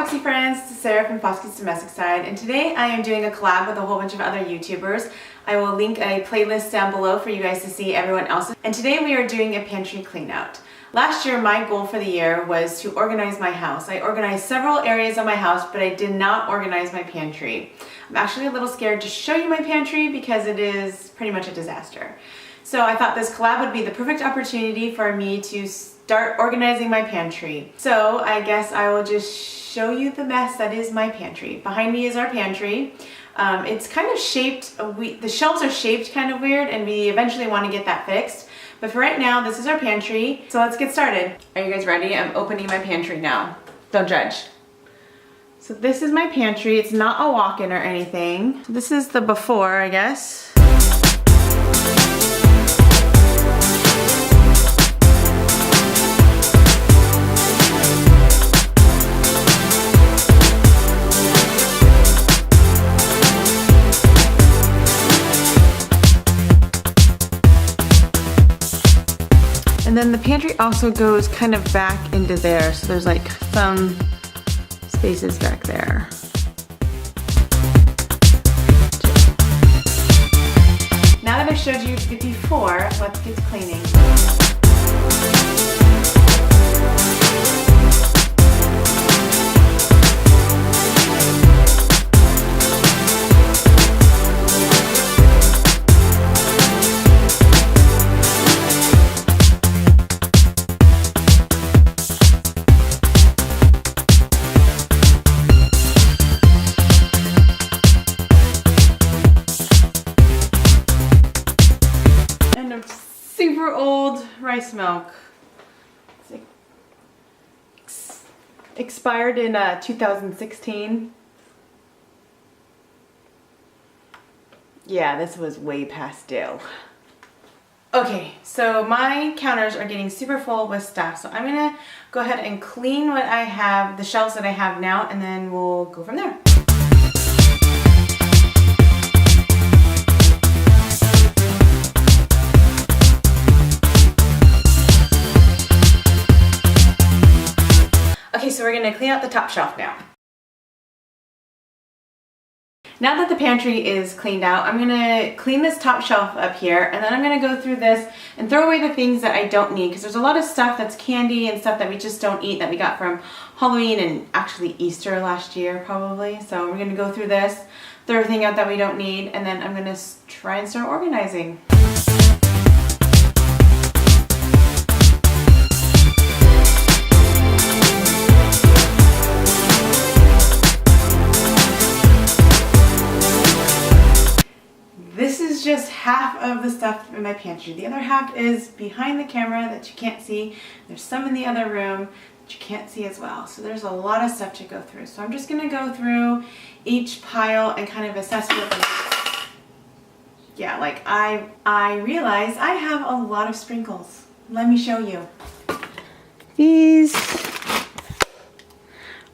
Foxy Friends, this is Sarah from Foxy's Domestic Side, and today I am doing a collab with a whole bunch of other YouTubers. I will link a playlist down below for you guys to see everyone else's. And today we are doing a pantry clean out. Last year my goal for the year was to organize my house. I organized several areas of my house, but I did not organize my pantry. I'm actually a little scared to show you my pantry because it is pretty much a disaster. So I thought this collab would be the perfect opportunity for me to start organizing my pantry. So I guess I will just show you the mess that is my pantry. Behind me is our pantry. It's kind of shaped, the shelves are shaped kind of weird, and we eventually want to get that fixed. But for right now, this is our pantry. So let's get started. Are you guys ready? I'm opening my pantry now. Don't judge. So this is my pantry. It's not a walk-in or anything. This is the before, I guess. And then the pantry also goes kind of back into there, so there's like some spaces back there. Now that I've showed you the before, let's get to cleaning. Super old rice milk. It's expired in 2016. Yeah, this was way past due. Okay, so my counters are getting super full with stuff, so I'm gonna go ahead and clean what I have, the shelves that I have now, and then we'll go from there. Okay, so we're gonna clean out the top shelf now. Now that the pantry is cleaned out, I'm gonna clean this top shelf up here, and then I'm gonna go through this and throw away the things that I don't need, because there's a lot of stuff that's candy and stuff that we just don't eat that we got from Halloween and actually Easter last year probably. So we're gonna go through this, throw everything out that we don't need, and then I'm gonna try and start organizing. Just half of the stuff in my pantry. The other half is behind the camera that you can't see. There's some in the other room that you can't see as well. So there's a lot of stuff to go through. So I'm just going to go through each pile and kind of assess what yeah, like I realize I have a lot of sprinkles. Let me show you. These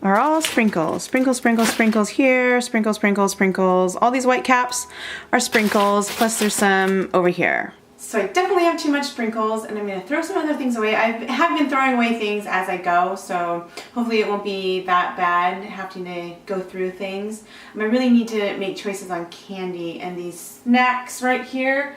are all sprinkles. Sprinkles, sprinkles, sprinkles here, sprinkles, sprinkles, sprinkles. All these white caps are sprinkles, plus there's some over here. So I definitely have too much sprinkles, and I'm gonna throw some other things away. I have been throwing away things as I go, so hopefully it won't be that bad having to go through things. I really need to make choices on candy, and these snacks right here,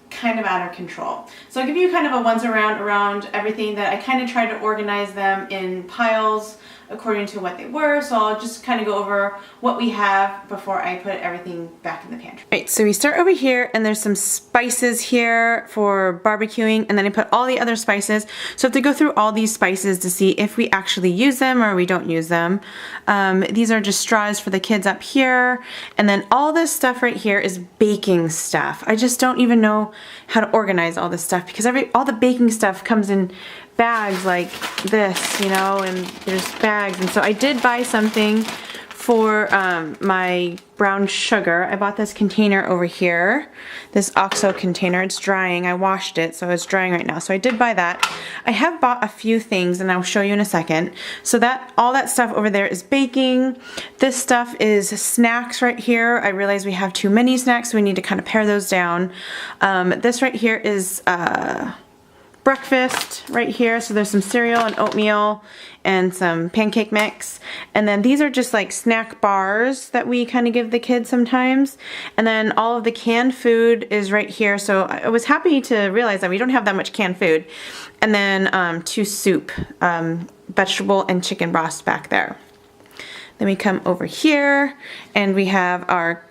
kind of out of control. So I'll give you kind of a once around everything that I kind of try to organize them in piles according to what they were. So I'll just kind of go over what we have before I put everything back in the pantry. Right, so we start over here, and there's some spices here for barbecuing, and then I put all the other spices. So I have to go through all these spices to see if we actually use them or we don't use them. These are just straws for the kids up here, and then all this stuff right here is baking stuff. I just don't even know how to organize all this stuff because all the baking stuff comes in bags like this, you know, and there's bags. And so I did buy something for my brown sugar. I bought this container over here, this OXO container. It's drying. I washed it, so it's drying right now. So I did buy that. I have bought a few things, and I'll show you in a second. So that all that stuff over there is baking. This stuff is snacks right here. I realize we have too many snacks, so we need to kind of pare those down. This right here is breakfast right here. So there's some cereal and oatmeal and some pancake mix. And then these are just like snack bars that we kind of give the kids sometimes. And then all of the canned food is right here. So I was happy to realize that we don't have that much canned food. And then 2 soup, vegetable and chicken broths back there. Then we come over here and we have our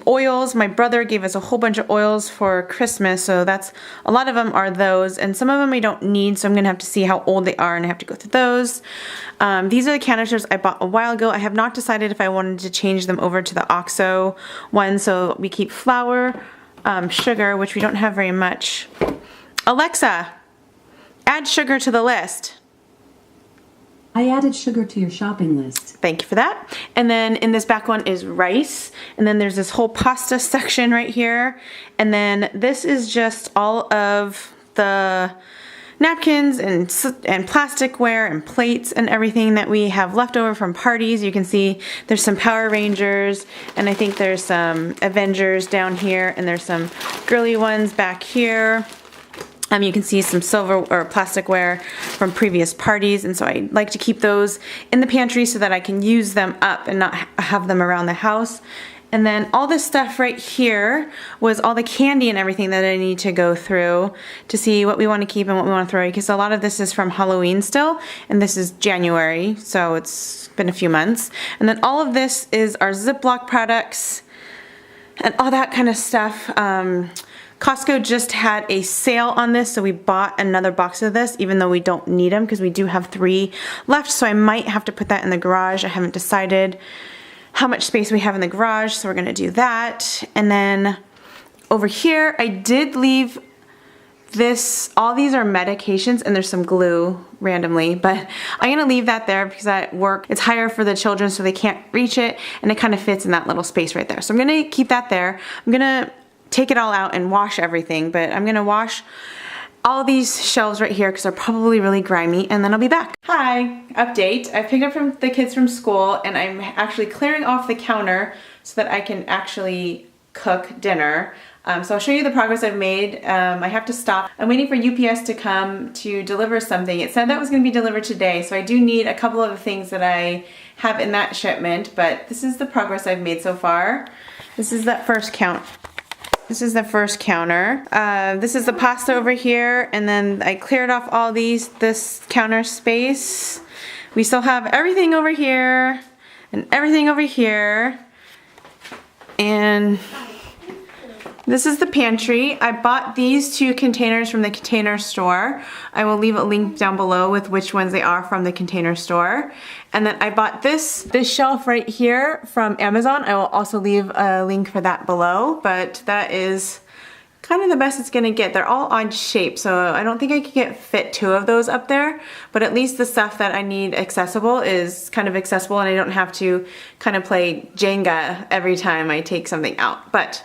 oils. My brother gave us a whole bunch of oils for Christmas, so that's a lot of them are those, and some of them I don't need, so I'm gonna have to see how old they are and I have to go through those. These are the canisters I bought a while ago. I have not decided if I wanted to change them over to the OXO one, so we keep flour, sugar, which we don't have very much. Alexa, add sugar to the list. I added sugar to your shopping list. Thank you for that. And then in this back one is rice. And then there's this whole pasta section right here. And then this is just all of the napkins and plasticware and plates and everything that we have left over from parties. You can see there's some Power Rangers, and I think there's some Avengers down here, and there's some girly ones back here. You can see some silver or plasticware from previous parties, and so I like to keep those in the pantry so that I can use them up and not have them around the house. And then all this stuff right here was all the candy and everything that I need to go through to see what we want to keep and what we want to throw, because a lot of this is from Halloween still, and this is January, so it's been a few months. And then all of this is our Ziploc products and all that kind of stuff. Costco just had a sale on this, so we bought another box of this, even though we don't need them because we do have 3 left, so I might have to put that in the garage. I haven't decided how much space we have in the garage, so we're gonna do that. And then over here, I did leave this, all these are medications, and there's some glue randomly, but I'm gonna leave that there because at work it's higher for the children so they can't reach it, and it kind of fits in that little space right there. So I'm gonna keep that there. I'm gonna take it all out and wash everything, but I'm gonna wash all these shelves right here because they're probably really grimy, and then I'll be back. Hi, update. I picked up from the kids from school, and I'm actually clearing off the counter so that I can actually cook dinner. So I'll show you the progress I've made. I have to stop. I'm waiting for UPS to come to deliver something. It said that was going to be delivered today, so I do need a couple of the things that I have in that shipment, but this is the progress I've made so far. This is that first count. This is the first counter. This is the pasta over here, and then I cleared off all this counter space. We still have everything over here and everything over here. And this is the pantry. I bought these 2 containers from the Container Store. I will leave a link down below with which ones they are from the Container Store. And then I bought this shelf right here from Amazon. I will also leave a link for that below, but that is kind of the best it's gonna get. They're all odd shapes, so I don't think I could fit 2 of those up there, but at least the stuff that I need accessible is kind of accessible, and I don't have to kind of play Jenga every time I take something out. But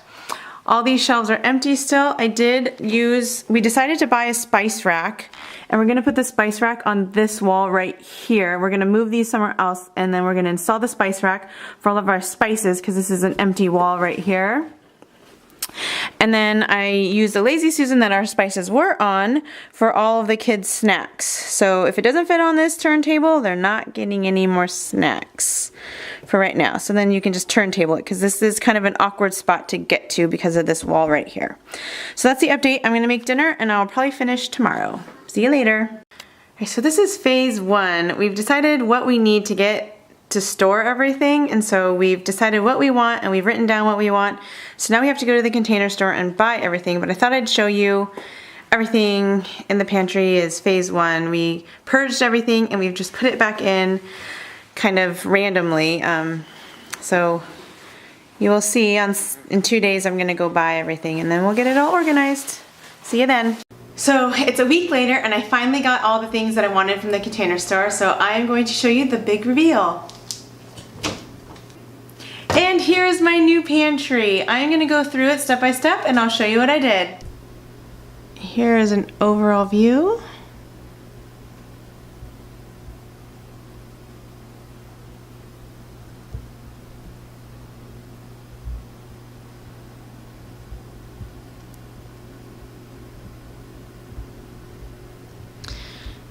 all these shelves are empty still. We decided to buy a spice rack, and we're gonna put the spice rack on this wall right here. We're gonna move these somewhere else, and then we're gonna install the spice rack for all of our spices because this is an empty wall right here. And then I used the Lazy Susan that our spices were on for all of the kids' snacks. So if it doesn't fit on this turntable, they're not getting any more snacks for right now. So then you can just turntable it because this is kind of an awkward spot to get to because of this wall right here. So that's the update. I'm gonna make dinner and I'll probably finish tomorrow. See you later. Okay, so this is phase 1. We've decided what we need to get to store everything, and so we've decided what we want and we've written down what we want. So now we have to go to the Container Store and buy everything, but I thought I'd show you everything in the pantry is phase 1. We purged everything and we've just put it back in kind of randomly. So you will see in 2 days I'm gonna go buy everything and then we'll get it all organized. See you then. So it's a week later and I finally got all the things that I wanted from the Container Store, so I am going to show you the big reveal. And here's my new pantry. I'm gonna go through it step by step and I'll show you what I did. Here is an overall view.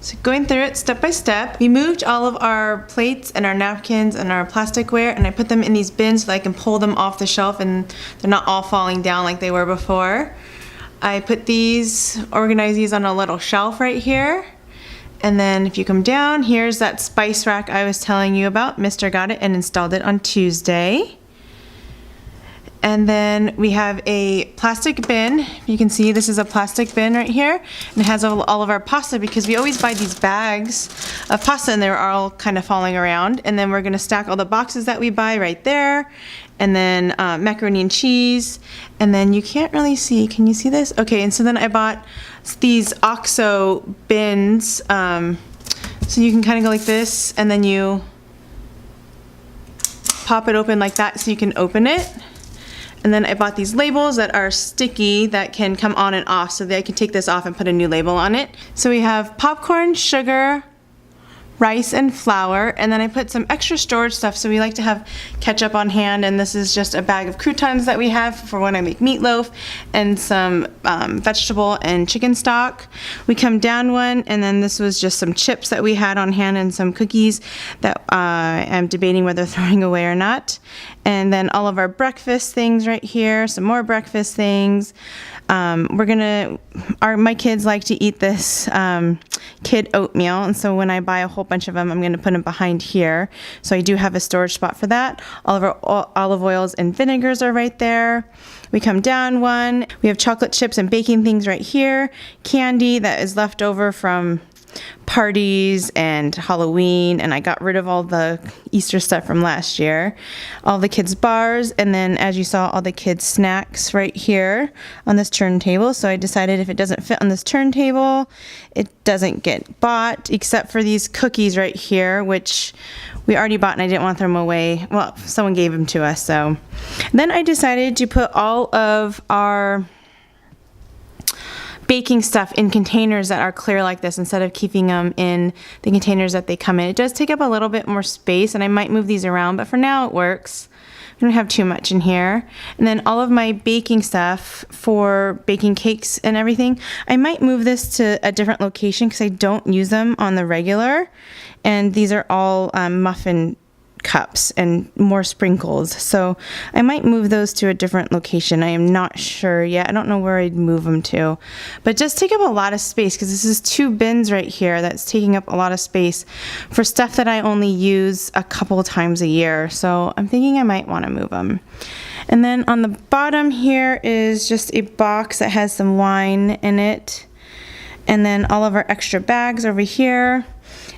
So going through it step by step, we moved all of our plates and our napkins and our plasticware, and I put them in these bins so that I can pull them off the shelf and they're not all falling down like they were before. I put these, organize these on a little shelf right here. And then if you come down, here's that spice rack I was telling you about. Mr. got it and installed it on Tuesday. And then we have a plastic bin. You can see this is a plastic bin right here. And it has all of our pasta because we always buy these bags of pasta and they're all kind of falling around. And then we're gonna stack all the boxes that we buy right there. And then macaroni and cheese. And then you can't really see, can you see this? Okay, and so then I bought these OXO bins. So you can kind of go like this and then you pop it open like that so you can open it. And then I bought these labels that are sticky that can come on and off so that I can take this off and put a new label on it. So we have popcorn, sugar, rice, and flour, and then I put some extra storage stuff, so we like to have ketchup on hand, and this is just a bag of croutons that we have for when I make meatloaf, and some vegetable and chicken stock. We come down one, and then this was just some chips that we had on hand and some cookies that I'm debating whether throwing away or not. And then all of our breakfast things right here, some more breakfast things. My kids like to eat this kid oatmeal, and so when I buy a whole bunch of them, I'm going to put them behind here. So I do have a storage spot for that. All of our olive oils and vinegars are right there. We come down one. We have chocolate chips and baking things right here. Candy that is left over from parties and Halloween, and I got rid of all the Easter stuff from last year. All the kids' bars, and then as you saw, all the kids' snacks right here on this turntable. So I decided if it doesn't fit on this turntable, it doesn't get bought, except for these cookies right here, which we already bought and I didn't want them away. Well, someone gave them to us, so. Then I decided to put all of our baking stuff in containers that are clear like this instead of keeping them in the containers that they come in. It does take up a little bit more space, and I might move these around, but for now it works. We don't have too much in here. And then all of my baking stuff for baking cakes and everything, I might move this to a different location because I don't use them on the regular. And these are all muffin cups and more sprinkles, so I might move those to a different location. I am not sure yet. I don't know where I'd move them to, but just take up a lot of space because this is 2 bins right here that's taking up a lot of space for stuff that I only use a couple times a year, so I'm thinking I might want to move them. And then on the bottom here is just a box that has some wine in it, and then all of our extra bags over here.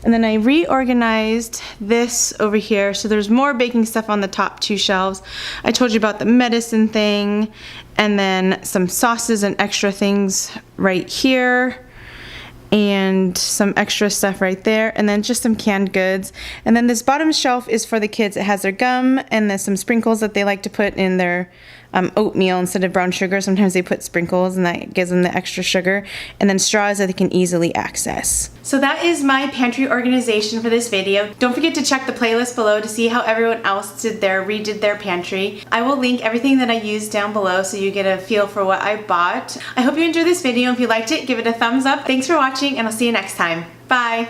And then I reorganized this over here. So there's more baking stuff on the top 2 shelves. I told you about the medicine thing, and then some sauces and extra things right here, and some extra stuff right there, and then just some canned goods. And then this bottom shelf is for the kids. It has their gum and there's some sprinkles that they like to put in their oatmeal instead of brown sugar. Sometimes they put sprinkles and that gives them the extra sugar, and then straws that they can easily access. So that is my pantry organization for this video. Don't forget to check the playlist below to see how everyone else redid their pantry. I will link everything that I used down below so you get a feel for what I bought. I hope you enjoyed this video. If you liked it, give it a thumbs up. Thanks for watching, and I'll see you next time. Bye!